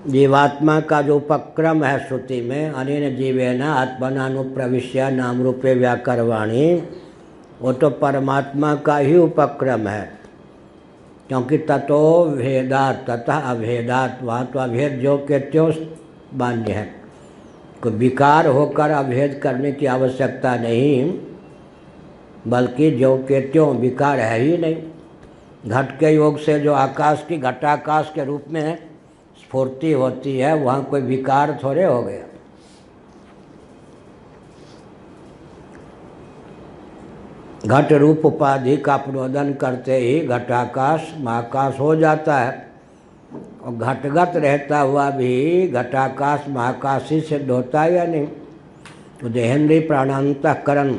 जीवात्मा का जो उपक्रम है श्रुति में, अनेन जीवेन आत्मनानुप्रविश्य नाम रूपे व्याकरवाणी, वो तो परमात्मा का ही उपक्रम है। क्योंकि ततो भेदात तथा अभेदात, वहाँ तो अभेद जो के त्यों मान्य है। कोई विकार होकर अभेद करने की आवश्यकता नहीं, बल्कि जो के त्यों विकार है ही नहीं। घट के योग से जो आकाश की घटाकाश के रूप में स्फूर्ति होती है, वहाँ कोई विकार थोड़े हो गया। घट रूप उपाधि का प्रोदन करते ही घटाकाश महाकाश हो जाता है, और घटगत रहता हुआ भी घटाकाश महाकाश ही सिद्ध होता है या नहीं। तो देहेंद्रीय प्राणांतःकरण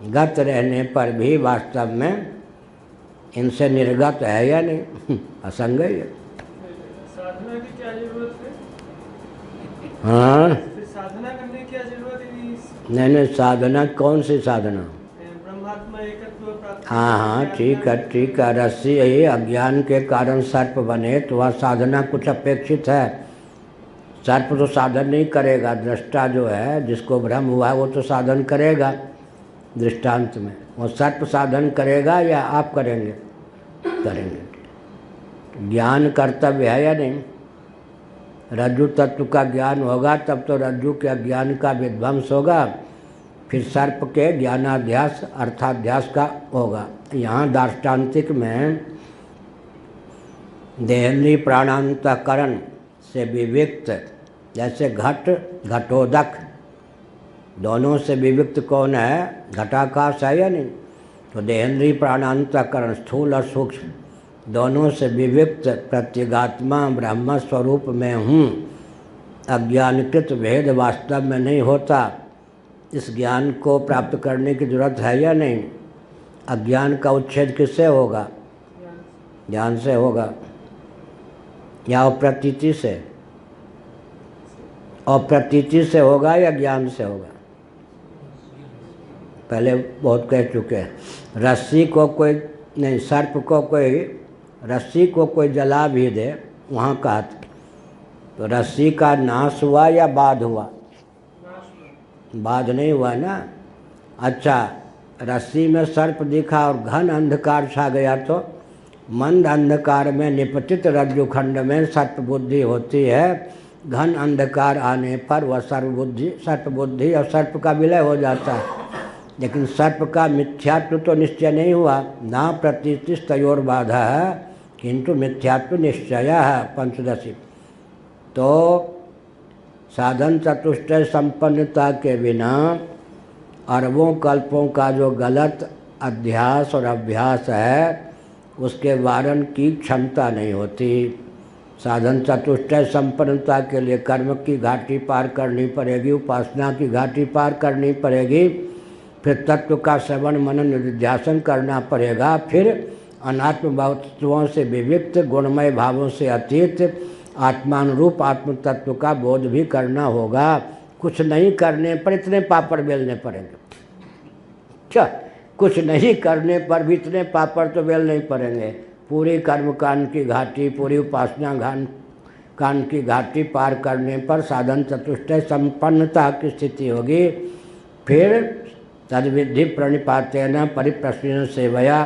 गत रहने पर भी वास्तव में इनसे निर्गत है या नहीं, असंग ही है। साधना की क्या जरूरत है? हाँ, साधना करने की क्या जरूरत है? नहीं, साधना कौन सी साधना? ब्रह्मात्मा एकत्व प्राप्त। हाँ, ठीक है। रस्सी यही अज्ञान के कारण सर्प बने, तो वह साधना कुछ अपेक्षित है। सर्प तो साधन नहीं करेगा, दृष्टा जो है जिसको भ्रम हुआ है वो तो साधन करेगा। दृष्टांत में वो सर्प साधन करेगा या आप करेंगे? करेंगे। ज्ञान कर्तव्य है या नहीं? रज्जु तत्व का ज्ञान होगा तब तो रज्जु के अज्ञान का विध्वंस होगा, फिर सर्प के ज्ञानाध्यास अर्थाध्यास का होगा। यहाँ दार्ष्टान्तिक में देहेंद्रीय प्राणांतःकरण से विविक्त, जैसे घट घटोदक दोनों से विविक्त कौन है? घटाकाश है या नहीं? तो देहेंद्रीय प्राणांतःकरण स्थूल और सूक्ष्म दोनों से विविक्त प्रत्यगात्मा ब्रह्म स्वरूप में हूँ। अज्ञानकृत भेद वास्तव में नहीं होता। इस ज्ञान को प्राप्त करने की जरूरत है या नहीं? अज्ञान का उच्छेद किससे होगा? ज्ञान से होगा या अप्रतीति से? अप्रतीति से होगा या ज्ञान से होगा? पहले बहुत कह चुके हैं। रस्सी को कोई नहीं, सर्प को कोई, रस्सी को कोई जला भी दे, वहाँ का तो रस्सी का नाश हुआ या बाध हुआ? बाध नहीं हुआ ना। अच्छा, रस्सी में सर्प दिखा और घन अंधकार छा गया तो मंद अंधकार में निपतित रज्जुखंड में सर्प बुद्धि होती है। घन अंधकार आने पर वह सर्प बुद्धि और सर्प का विलय हो जाता है। लेकिन सर्प का मिथ्यात्व तो निश्चय नहीं हुआ। ना प्रतीतिस्तयोर बाधा है किंतु मिथ्यात्व निश्चय है पंचदशी। तो साधन चतुष्टय संपन्नता के बिना अरबों कल्पों का जो गलत अध्यास और अभ्यास है उसके वारण की क्षमता नहीं होती। साधन चतुष्टय संपन्नता के लिए कर्म की घाटी पार करनी पड़ेगी, उपासना की घाटी पार करनी पड़ेगी, फिर तत्व का श्रवण मनन निधिध्यासन करना पड़ेगा, फिर अनात्म वस्तुओं से विविक्त गुणमय भावों से अतीत आत्मानुरूप आत्म तत्व का बोध भी करना होगा। कुछ नहीं करने पर इतने पापड़ बेलने पड़ेंगे। क्या कुछ नहीं करने पर भी इतने पापड़ तो बेल नहीं पड़ेंगे। पूरी कर्मकांड की घाटी, पूरी उपासना कांड की घाटी पार करने पर साधन चतुष्टय संपन्नता की स्थिति होगी। फिर तद्विधि प्रणिपातेन परिप्रश्न सेवया,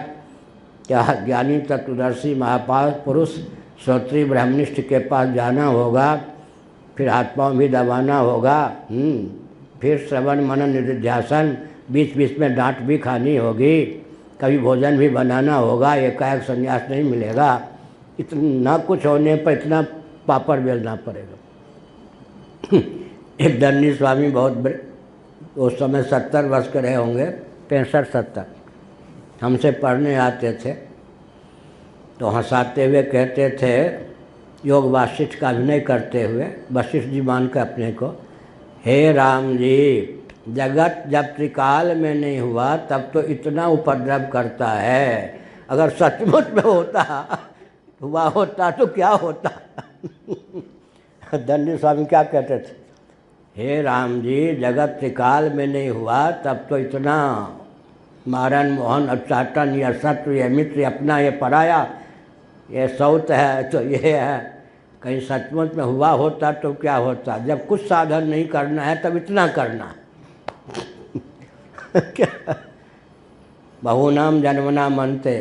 क्या ज्ञानी तत्वदर्शी महापाल पुरुष श्रोत्री ब्रह्मनिष्ठ के पास जाना होगा, फिर हाथ पाँव भी दबाना होगा, फिर श्रवण मनन निधिध्यासन, बीच बीच में डांट भी खानी होगी, कभी भोजन भी बनाना होगा, एकाएक संन्यास नहीं मिलेगा। इतना कुछ होने पर इतना पापड़ बेलना पड़ेगा। एक दंडी स्वामी बहुत उस समय 70 वर्ष के रहे होंगे, 65-70, हमसे पढ़ने आते थे तो हंसाते हुए कहते थे, योग वासिष्ठ का अभिनय करते हुए वशिष्ठ जी मान के अपने को, हे राम जी, जगत जब त्रिकाल में नहीं हुआ तब तो इतना उपद्रव करता है, अगर सचमुच में हुआ होता तो क्या होता। दंडी स्वामी क्या कहते थे, हे राम जी, जगत त्रिकाल में नहीं हुआ तब तो इतना मारन मोहन उच्चाटन, यह शत्रु, यह मित्र, अपना, ये पराया, ये सौत है तो ये है, कहीं सचमुच में हुआ होता तो क्या होता? जब कुछ साधन नहीं करना है तब इतना करना क्या? बहुनाम जन्मना मनते।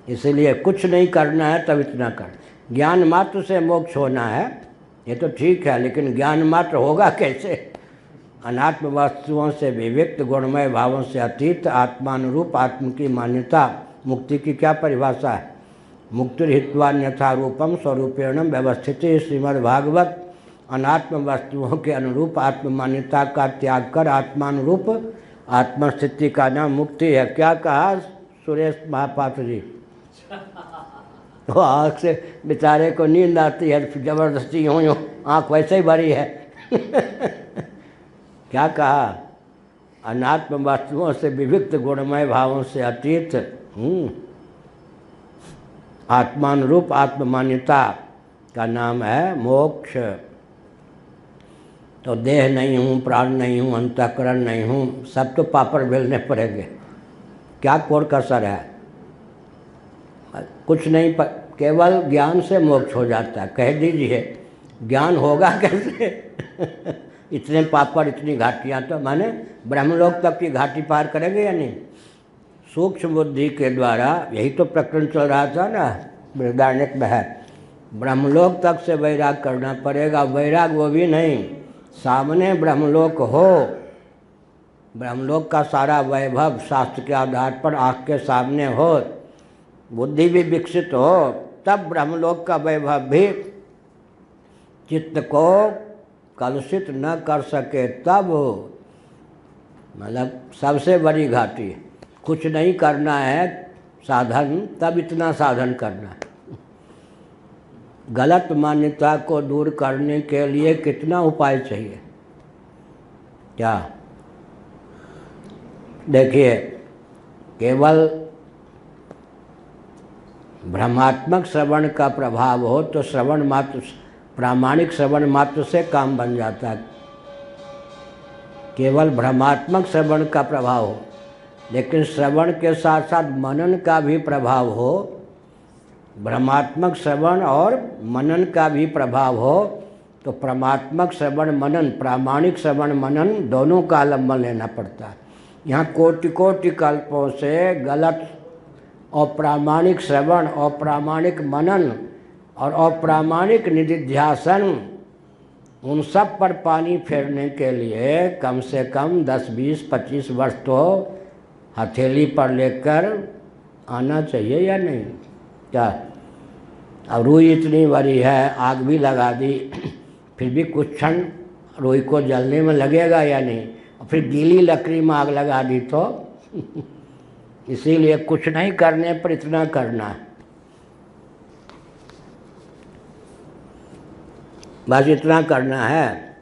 इसलिए कुछ नहीं करना है तब इतना कर। ज्ञान मात्र से मोक्ष होना है ये तो ठीक है, लेकिन ज्ञान मात्र होगा कैसे? अनात्म वस्तुओं से विविक्त गुणमय भावों से अतीत आत्मानुरूप आत्म की मान्यता। मुक्ति की क्या परिभाषा है? मुक्तिर्हित्वान्यथा रूपम स्वरूपेण व्यवस्थिति। श्रीमद्भागवत अनात्म वस्तुओं के अनुरूप आत्म मान्यता का त्याग कर आत्मानुरूप आत्मस्थिति का नाम मुक्ति है। क्या कहा सुरेश महापात्र जी? तो आँख से बेचारे को नींद आती है, जबरदस्ती यूँ यूँ आँख वैसे ही भरी है क्या कहा? अनात्म वस्तुओं से विविक्त गुणमय भावों से अतीत आत्मानुरूप आत्ममान्यता का नाम है मोक्ष। तो देह नहीं हूँ, प्राण नहीं हूँ, अंतःकरण नहीं हूँ, सब तो पापड़ बेलने पड़ेंगे। क्या कोर कसर है? कुछ नहीं, केवल ज्ञान से मोक्ष हो जाता है। कह दीजिए ज्ञान होगा कैसे? इतने पापड़ इतनी घाटियाँ, तो माने ब्रह्मलोक तक की घाटी पार करेंगे या नहीं? सूक्ष्म बुद्धि के द्वारा, यही तो प्रकरण चल रहा था ना, बृहदारण्यक में है, ब्रह्मलोक तक से वैराग करना पड़ेगा। वैराग वो भी नहीं, सामने ब्रह्मलोक हो, ब्रह्मलोक का सारा वैभव शास्त्र के आधार पर आँख के सामने हो, बुद्धि भी विकसित हो, तब ब्रह्मलोक का वैभव भी चित्त को कलुषित न कर सके तब हो। मतलब सबसे बड़ी घाटी। कुछ नहीं करना है साधन, तब इतना साधन करना है। गलत मान्यता को दूर करने के लिए कितना उपाय चाहिए? क्या देखिए, केवल भ्रमात्मक श्रवण का प्रभाव हो तो श्रवण मात्र, प्रामाणिक श्रवण मात्र से काम बन जाता है। केवल भ्रमात्मक श्रवण का प्रभाव हो, लेकिन श्रवण के साथ साथ मनन का भी प्रभाव हो, भ्रमात्मक श्रवण और मनन का भी प्रभाव हो, तो परमात्मक श्रवण मनन, प्रामाणिक श्रवण मनन दोनों का अवलंबन लेना पड़ता है। यहाँ कोटि कोटि कल्पों से गलत अप्रामाणिक श्रवण, अप्रामाणिक मनन और अप्रामाणिक निधिध्यासन, उन सब पर पानी फेरने के लिए कम से कम 10, 20, 25 वर्ष तो हथेली पर लेकर आना चाहिए या नहीं? क्या? अब रुई इतनी बड़ी है, आग भी लगा दी, फिर भी कुछ क्षण रुई को जलने में लगेगा या नहीं? और फिर गीली लकड़ी में आग लगा दी तो इसीलिए कुछ नहीं करने पर इतना करना है, बस इतना करना है।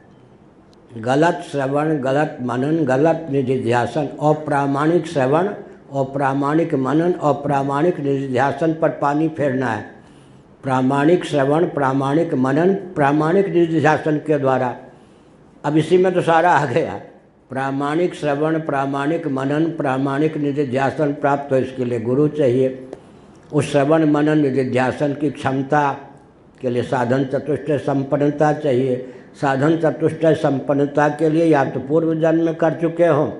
गलत श्रवण, गलत मनन, गलत निधिध्यासन, अप्रामाणिक श्रवण, अप्रामाणिक मनन, अप्रामाणिक निधिध्यासन पर पानी फेरना है। प्रामाणिक श्रवण, प्रामाणिक मनन, प्रामाणिक निधिध्यासन के द्वारा, अब इसी में तो सारा आ गया। प्रामाणिक श्रवण, प्रामाणिक मनन, प्रामाणिक निधिध्यासन प्राप्त हो, इसके लिए गुरु चाहिए। उस श्रवण मनन निधिध्यासन की क्षमता के लिए साधन चतुष्टय संपन्नता चाहिए। साधन चतुष्टय संपन्नता के लिए या तो पूर्व जन्म में कर चुके हो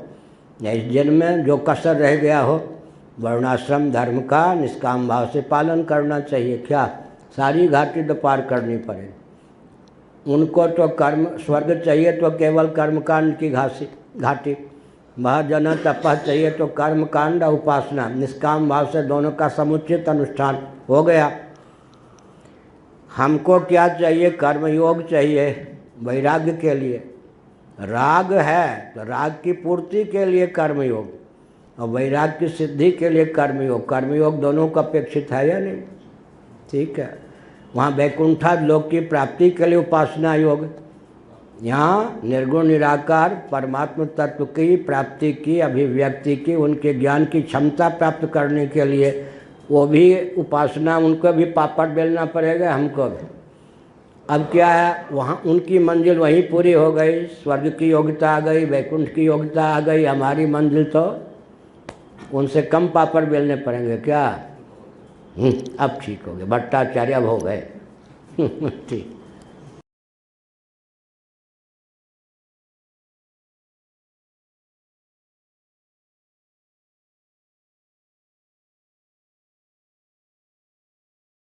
या इस जन्म में जो कसर रह गया हो, वर्णाश्रम धर्म का निष्काम भाव से पालन करना चाहिए। क्या? सारी घाटी तो पार करनी पड़ेगी। उनको तो कर्म स्वर्ग चाहिए तो केवल कर्मकांड की घाटी, महाजन तपः चाहिए तो कर्मकांड उपासना, निष्काम भाव से दोनों का समुचित अनुष्ठान हो गया। हमको क्या चाहिए? कर्मयोग चाहिए वैराग्य के लिए। राग है तो राग की पूर्ति के लिए कर्मयोग, और वैराग्य की सिद्धि के लिए कर्मयोग। कर्मयोग दोनों का अपेक्षित है या नहीं? ठीक है। वहाँ वैकुंठा लोक की प्राप्ति के लिए उपासना योग, यहाँ निर्गुण निराकार परमात्म तत्व की प्राप्ति की, अभिव्यक्ति की, उनके ज्ञान की क्षमता प्राप्त करने के लिए वो भी उपासना, उनको भी पापड़ बेलना पड़ेगा, हमको भी। अब क्या है, वहाँ उनकी मंजिल वहीं पूरी हो गई, स्वर्ग की योग्यता आ गई, वैकुंठ की योग्यता आ गई, हमारी मंजिल तो उनसे कम पापड़ बेलने पड़ेंगे। क्या? अब ठीक हो गए, भट्टाचार्य अब हो गए। ठीक।